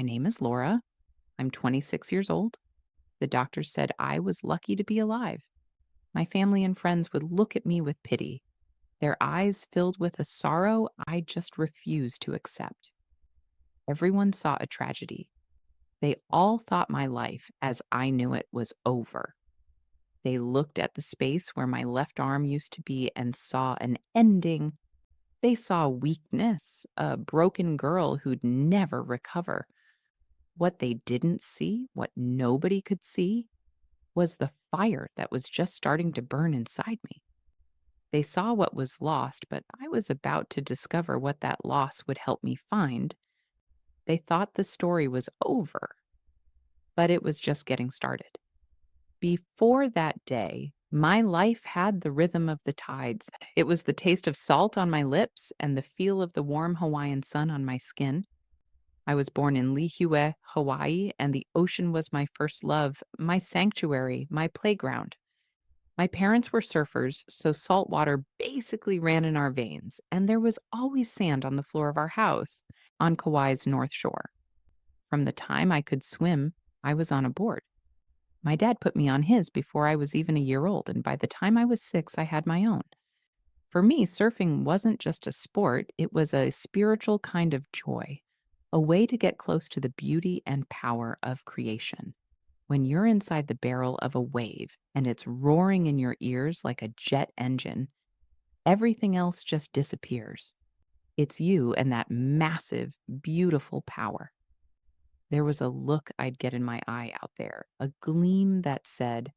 My name is Laura. I'm 26 years old. The doctor said I was lucky to be alive. My family and friends would look at me with pity, their eyes filled with a sorrow I just refused to accept. Everyone saw a tragedy. They all thought my life, as I knew it, was over. They looked at the space where my left arm used to be and saw an ending. They saw weakness, a broken girl who'd never recover. What they didn't see, what nobody could see, was the fire that was just starting to burn inside me. They saw what was lost, but I was about to discover what that loss would help me find. They thought the story was over, but it was just getting started. Before that day, my life had the rhythm of the tides. It was the taste of salt on my lips and the feel of the warm Hawaiian sun on my skin. I was born in Lihue, Hawaii, and the ocean was my first love, my sanctuary, my playground. My parents were surfers, so salt water basically ran in our veins, and there was always sand on the floor of our house on Kauai's North Shore. From the time I could swim, I was on a board. My dad put me on his before I was even a year old, and by the time I was 6, I had my own. For me, surfing wasn't just a sport, it was a spiritual kind of joy, a way to get close to the beauty and power of creation. When you're inside the barrel of a wave and it's roaring in your ears like a jet engine, everything else just disappears. It's you and that massive, beautiful power. There was a look I'd get in my eye out there, a gleam that said,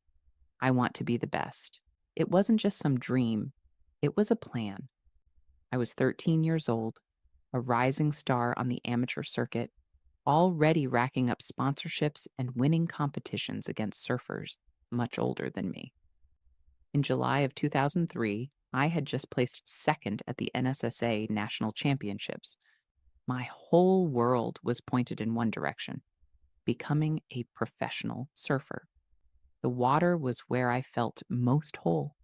I want to be the best. It wasn't just some dream, it was a plan. I was 13 years old, a rising star on the amateur circuit, already racking up sponsorships and winning competitions against surfers much older than me. In July of 2003, I had just placed second at the NSSA National Championships. My whole world was pointed in one direction: becoming a professional surfer. The water was where I felt most whole,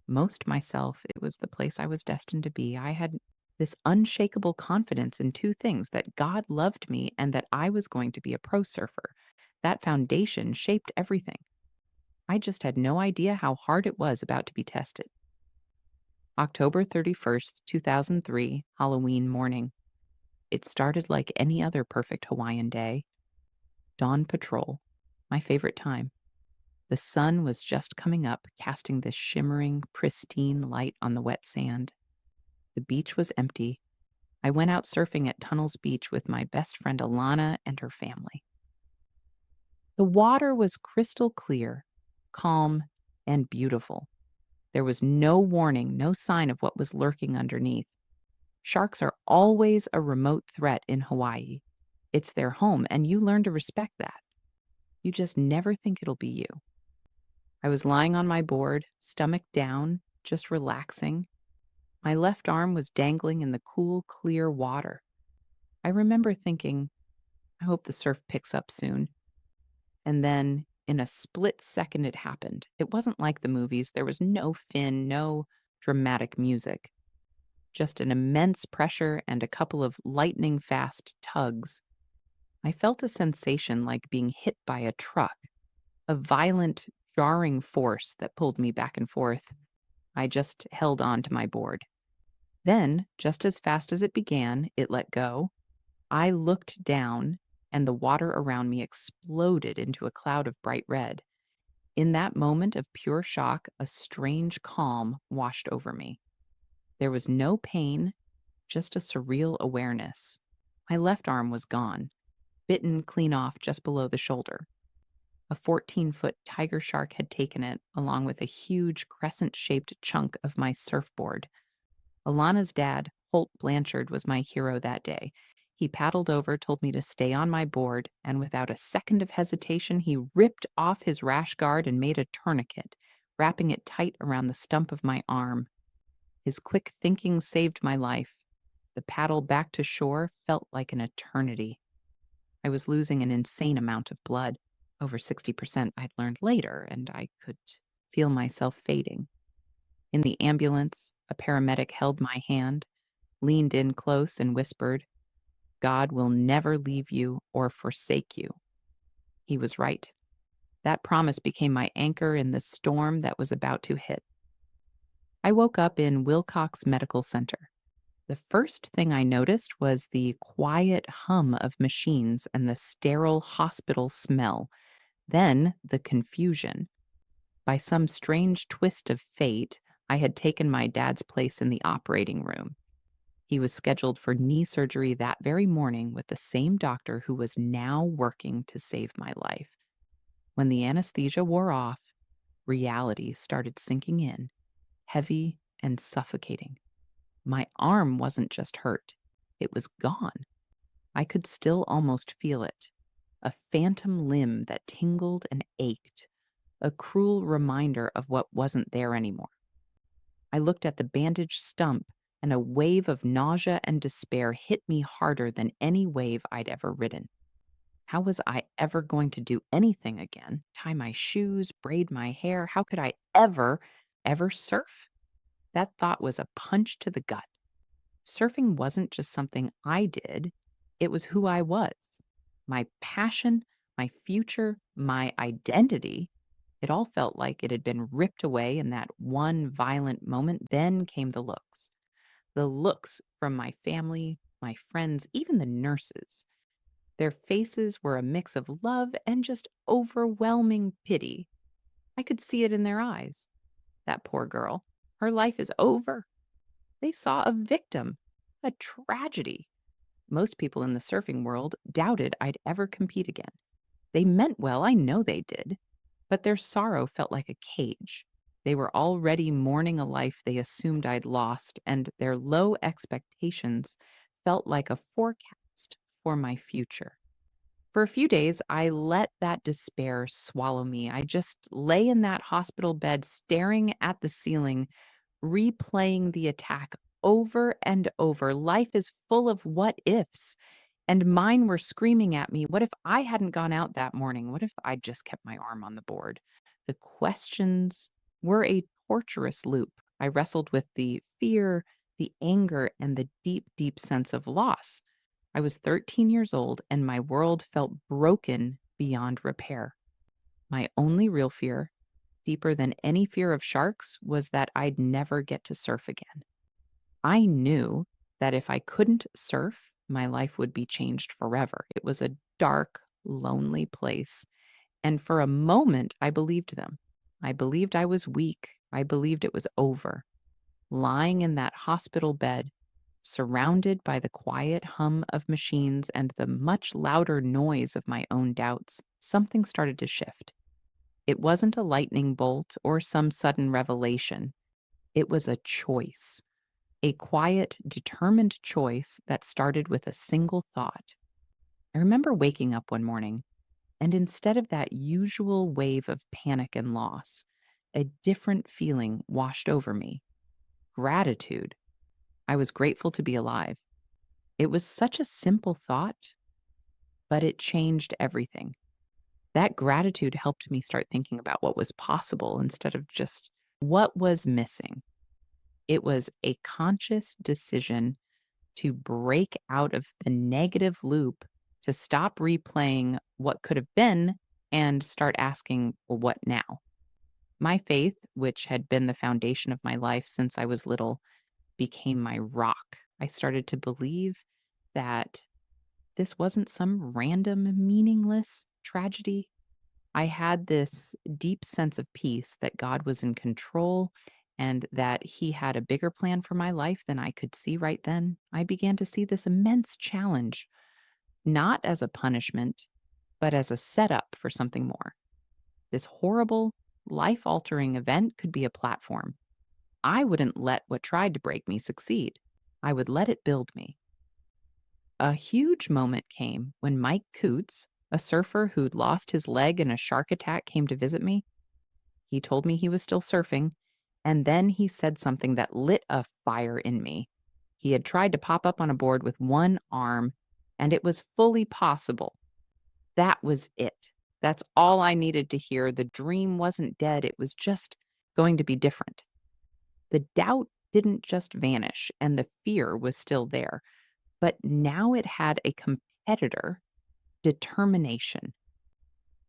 most myself. It was the place I was destined to be. I had this unshakable confidence in two things: that God loved me and that I was going to be a pro surfer. That foundation shaped everything. I just had no idea how hard it was about to be tested. October 31st, 2003, Halloween morning. It started like any other perfect Hawaiian day. Dawn patrol, my favorite time. The sun was just coming up, casting this shimmering, pristine light on the wet sand. The beach was empty. I went out surfing at Tunnels Beach with my best friend Alana and her family. The water was crystal clear, calm, and beautiful. There was no warning, no sign of what was lurking underneath. Sharks are always a remote threat in Hawaii. It's their home, and you learn to respect that. You just never think it'll be you. I was lying on my board, stomach down, just relaxing. My left arm was dangling in the cool, clear water. I remember thinking, I hope the surf picks up soon. And then, in a split second, it happened. It wasn't like the movies. There was no fin, no dramatic music, just an immense pressure and a couple of lightning fast tugs. I felt a sensation like being hit by a truck, a violent, jarring force that pulled me back and forth. I just held on to my board. Then, just as fast as it began, it let go. I looked down, and the water around me exploded into a cloud of bright red. In that moment of pure shock, a strange calm washed over me. There was no pain, just a surreal awareness. My left arm was gone, bitten clean off just below the shoulder. A 14-foot tiger shark had taken it, along with a huge crescent-shaped chunk of my surfboard. Alana's dad, Holt Blanchard, was my hero that day. He paddled over, told me to stay on my board, and without a second of hesitation, he ripped off his rash guard and made a tourniquet, wrapping it tight around the stump of my arm. His quick thinking saved my life. The paddle back to shore felt like an eternity. I was losing an insane amount of blood, over 60% I'd learned later, and I could feel myself fading. In the ambulance, a paramedic held my hand, leaned in close, and whispered, God will never leave you or forsake you. He was right. That promise became my anchor in the storm that was about to hit. I woke up in Wilcox Medical Center. The first thing I noticed was the quiet hum of machines and the sterile hospital smell, then the confusion. By some strange twist of fate, I had taken my dad's place in the operating room. He was scheduled for knee surgery that very morning with the same doctor who was now working to save my life. When the anesthesia wore off, reality started sinking in, heavy and suffocating. My arm wasn't just hurt, it was gone. I could still almost feel it. A phantom limb that tingled and ached, a cruel reminder of what wasn't there anymore. I looked at the bandaged stump, and a wave of nausea and despair hit me harder than any wave I'd ever ridden. How was I ever going to do anything again? Tie my shoes, braid my hair? How could I ever surf? That thought was a punch to the gut. Surfing wasn't just something I did, it was who I was. My passion, my future, my identity. It all felt like it had been ripped away in that one violent moment. Then came the looks. The looks from my family, my friends, even the nurses. Their faces were a mix of love and just overwhelming pity. I could see it in their eyes. That poor girl. Her life is over. They saw a victim, a tragedy. Most people in the surfing world doubted I'd ever compete again. They meant well, I know they did, but their sorrow felt like a cage. They were already mourning a life they assumed I'd lost, and their low expectations felt like a forecast for my future. For a few days, I let that despair swallow me. I just lay in that hospital bed, staring at the ceiling, replaying the attack over and over. Life is full of what ifs, and mine were screaming at me. What if I hadn't gone out that morning? What if I'd just kept my arm on the board? The questions were a torturous loop. I wrestled with the fear, the anger, and the deep, deep sense of loss. I was 13 years old, and my world felt broken beyond repair. My only real fear, deeper than any fear of sharks, was that I'd never get to surf again. I knew that if I couldn't surf, my life would be changed forever. It was a dark, lonely place. And for a moment, I believed them. I believed I was weak. I believed it was over. Lying in that hospital bed, surrounded by the quiet hum of machines and the much louder noise of my own doubts, something started to shift. It wasn't a lightning bolt or some sudden revelation. It was a choice, a quiet, determined choice that started with a single thought. I remember waking up one morning, and instead of that usual wave of panic and loss, a different feeling washed over me: gratitude. I was grateful to be alive. It was such a simple thought, but it changed everything. That gratitude helped me start thinking about what was possible instead of just what was missing. It was a conscious decision to break out of the negative loop, to stop replaying what could have been and start asking, well, what now? My faith, which had been the foundation of my life since I was little, became my rock. I started to believe that this wasn't some random, meaningless tragedy. I had this deep sense of peace that God was in control and that He had a bigger plan for my life than I could see right then. I began to see this immense challenge, not as a punishment, but as a setup for something more. This horrible, life altering event could be a platform. I wouldn't let what tried to break me succeed. I would let it build me. A huge moment came when Mike Coots, a surfer who'd lost his leg in a shark attack, came to visit me. He told me he was still surfing, and then he said something that lit a fire in me. He had tried to pop up on a board with one arm, and it was fully possible. That was it. That's all I needed to hear. The dream wasn't dead, it was just going to be different. The doubt didn't just vanish, and the fear was still there, but now it had a competitor: determination.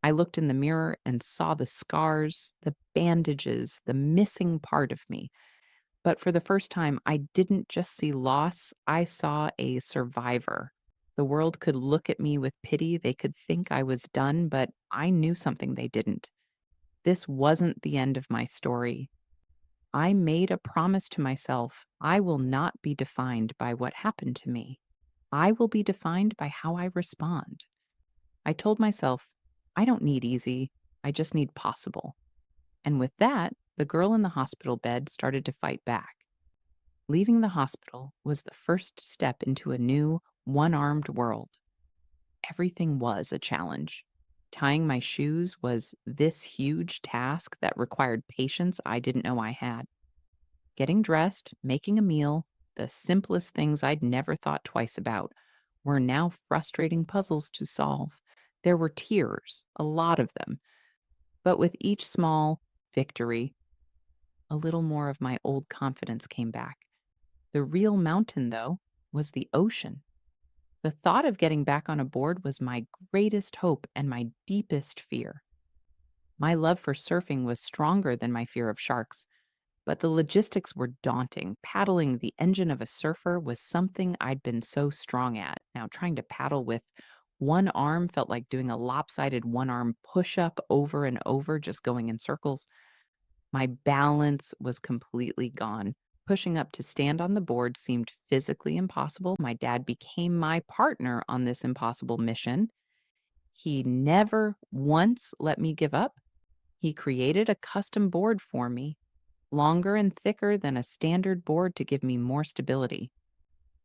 I looked in the mirror and saw the scars, the bandages, the missing part of me. But for the first time, I didn't just see loss, I saw a survivor. The world could look at me with pity. They could think I was done, but I knew something they didn't. This wasn't the end of my story. I made a promise to myself: I will not be defined by what happened to me. I will be defined by how I respond. I told myself, I don't need easy, I just need possible. And with that, the girl in the hospital bed started to fight back. Leaving the hospital was the first step into a new, one armed world. Everything was a challenge. Tying my shoes was this huge task that required patience I didn't know I had. Getting dressed, making a meal, the simplest things I'd never thought twice about, were now frustrating puzzles to solve. There were tears, a lot of them, but with each small victory, a little more of my old confidence came back. The real mountain, though, was the ocean. The thought of getting back on a board was my greatest hope and my deepest fear. My love for surfing was stronger than my fear of sharks, but the logistics were daunting. Paddling the engine of a surfer was something I'd been so strong at. Now, trying to paddle with one arm felt like doing a lopsided one arm push up over and over, just going in circles. My balance was completely gone. Pushing up to stand on the board seemed physically impossible. My dad became my partner on this impossible mission. He never once let me give up. He created a custom board for me, longer and thicker than a standard board to give me more stability.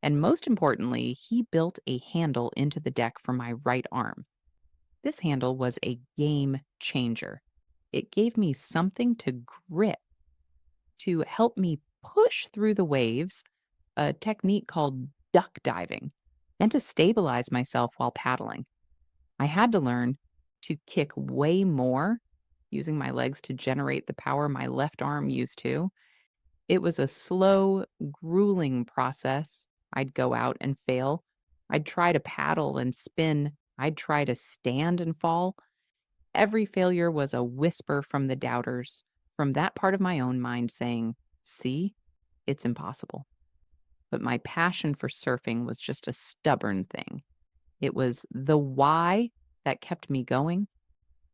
And most importantly, he built a handle into the deck for my right arm. This handle was a game changer. It gave me something to grip, to help me push through the waves, a technique called duck diving, and to stabilize myself while paddling. I had to learn to kick way more, using my legs to generate the power my left arm used to. It was a slow, grueling process. I'd go out and fail. I'd try to paddle and spin. I'd try to stand and fall. Every failure was a whisper from the doubters, from that part of my own mind saying, "See, it's impossible." But my passion for surfing was just a stubborn thing. It was the why that kept me going.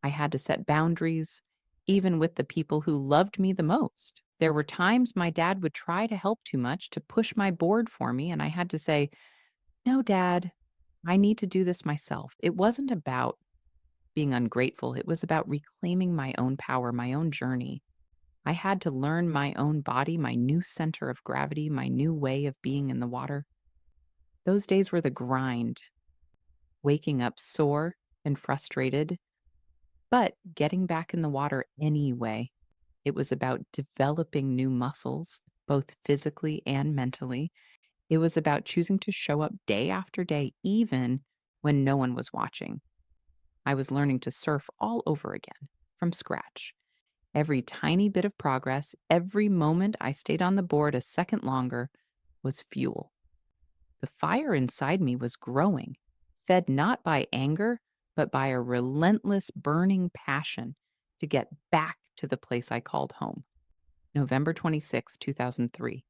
I had to set boundaries, even with the people who loved me the most. There were times my dad would try to help too much, to push my board for me, and I had to say, "No, Dad, I need to do this myself." It wasn't about being ungrateful, it was about reclaiming my own power, my own journey. I had to learn my own body, my new center of gravity, my new way of being in the water. Those days were the grind, waking up sore and frustrated, but getting back in the water anyway. It was about developing new muscles, both physically and mentally. It was about choosing to show up day after day, even when no one was watching. I was learning to surf all over again, from scratch. Every tiny bit of progress, every moment I stayed on the board a second longer, was fuel. The fire inside me was growing, fed not by anger, but by a relentless burning passion to get back to the place I called home. November 26, 2003,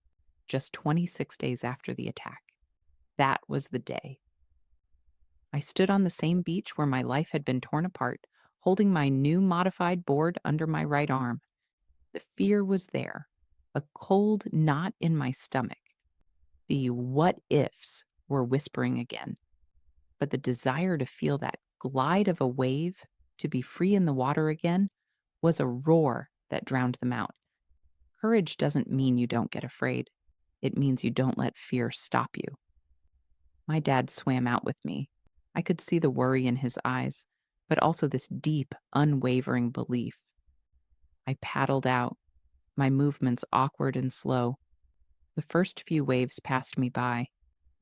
just 26 days after the attack. That was the day. I stood on the same beach where my life had been torn apart, holding my new modified board under my right arm. The fear was there, a cold knot in my stomach. The what ifs were whispering again. But the desire to feel that glide of a wave, to be free in the water again, was a roar that drowned them out. Courage doesn't mean you don't get afraid. It means you don't let fear stop you. My dad swam out with me. I could see the worry in his eyes, but also this deep, unwavering belief. I paddled out, my movements awkward and slow. The first few waves passed me by.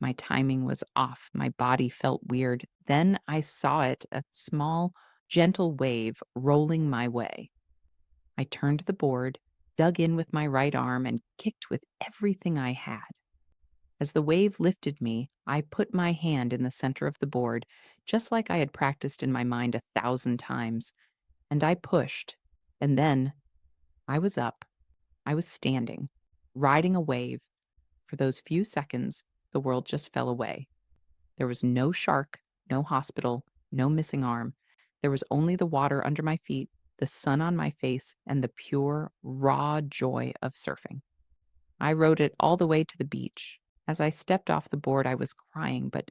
My timing was off. My body felt weird. Then I saw it, a small, gentle wave rolling my way. I turned the board, dug in with my right arm, and kicked with everything I had. As the wave lifted me, I put my hand in the center of the board, just like I had practiced in my mind 1,000 times, and I pushed. And then I was up, I was standing, riding a wave. For those few seconds, the world just fell away. There was no shark, no hospital, no missing arm. There was only the water under my feet, the sun on my face, and the pure, raw joy of surfing. I rode it all the way to the beach. As I stepped off the board, I was crying, but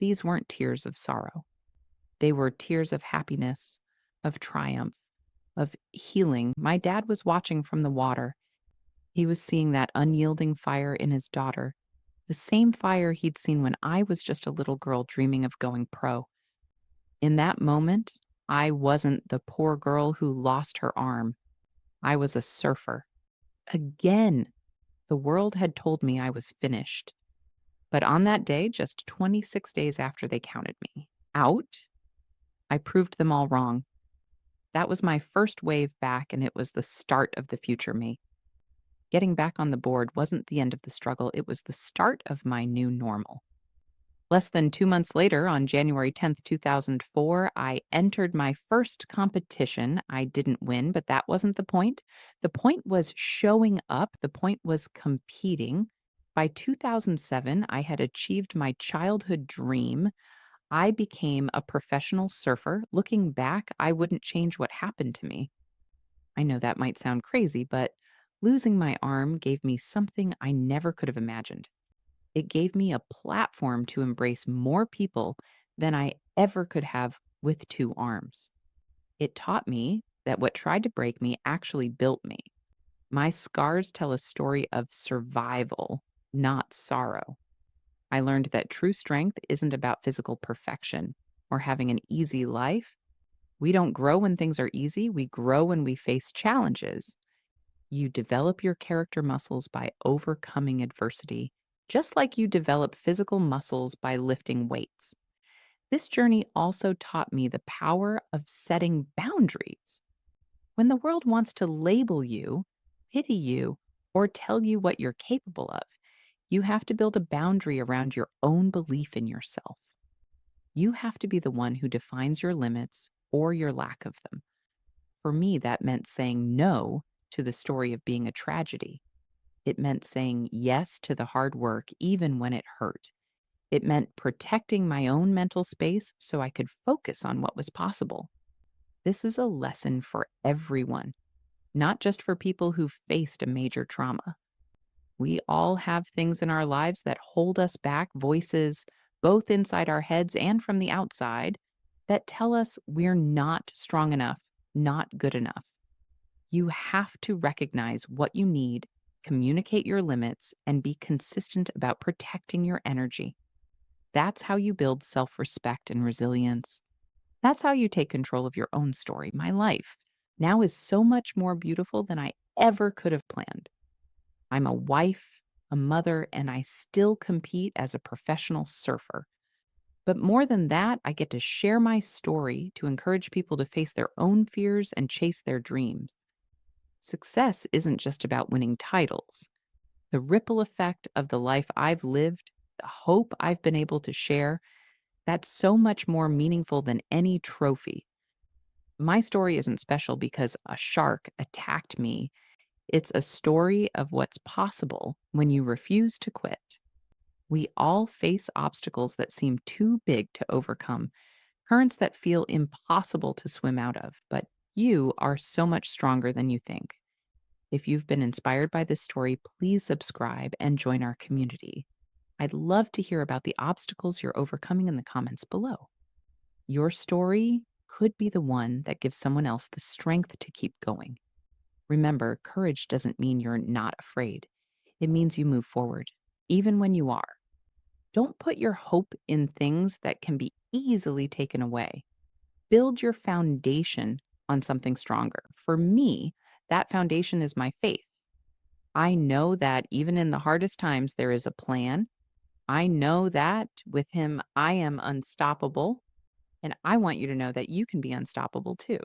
these weren't tears of sorrow. They were tears of happiness, of triumph, of healing. My dad was watching from the water. He was seeing that unyielding fire in his daughter, the same fire he'd seen when I was just a little girl dreaming of going pro. In that moment, I wasn't the poor girl who lost her arm. I was a surfer. Again, the world had told me I was finished. But on that day, just 26 days after they counted me out, I proved them all wrong. That was my first wave back, and it was the start of the future me. Getting back on the board wasn't the end of the struggle, it was the start of my new normal. Less than 2 months later, on January 10th, 2004, I entered my first competition. I didn't win, but that wasn't the point. The point was showing up, the point was competing. By 2007, I had achieved my childhood dream. I became a professional surfer. Looking back, I wouldn't change what happened to me. I know that might sound crazy, but losing my arm gave me something I never could have imagined. It gave me a platform to embrace more people than I ever could have with two arms. It taught me that what tried to break me actually built me. My scars tell a story of survival, not sorrow. I learned that true strength isn't about physical perfection or having an easy life. We don't grow when things are easy, we grow when we face challenges. You develop your character muscles by overcoming adversity, just like you develop physical muscles by lifting weights. This journey also taught me the power of setting boundaries. When the world wants to label you, pity you, or tell you what you're capable of, you have to build a boundary around your own belief in yourself. You have to be the one who defines your limits or your lack of them. For me, that meant saying no to the story of being a tragedy. It meant saying yes to the hard work, even when it hurt. It meant protecting my own mental space so I could focus on what was possible. This is a lesson for everyone, not just for people who've faced a major trauma. We all have things in our lives that hold us back, voices both inside our heads and from the outside that tell us we're not strong enough, not good enough. You have to recognize what you need, communicate your limits, and be consistent about protecting your energy. That's how you build self respect and resilience. That's how you take control of your own story. My life now is so much more beautiful than I ever could have planned. I'm a wife, a mother, and I still compete as a professional surfer. But more than that, I get to share my story to encourage people to face their own fears and chase their dreams. Success isn't just about winning titles. The ripple effect of the life I've lived, the hope I've been able to share, that's so much more meaningful than any trophy. My story isn't special because a shark attacked me. It's a story of what's possible when you refuse to quit. We all face obstacles that seem too big to overcome, currents that feel impossible to swim out of, but you are so much stronger than you think. If you've been inspired by this story, please subscribe and join our community. I'd love to hear about the obstacles you're overcoming in the comments below. Your story could be the one that gives someone else the strength to keep going. Remember, courage doesn't mean you're not afraid. It means you move forward, even when you are. Don't put your hope in things that can be easily taken away. Build your foundation on something stronger. For me, that foundation is my faith. I know that even in the hardest times, there is a plan. I know that with Him, I am unstoppable. And I want you to know that you can be unstoppable too.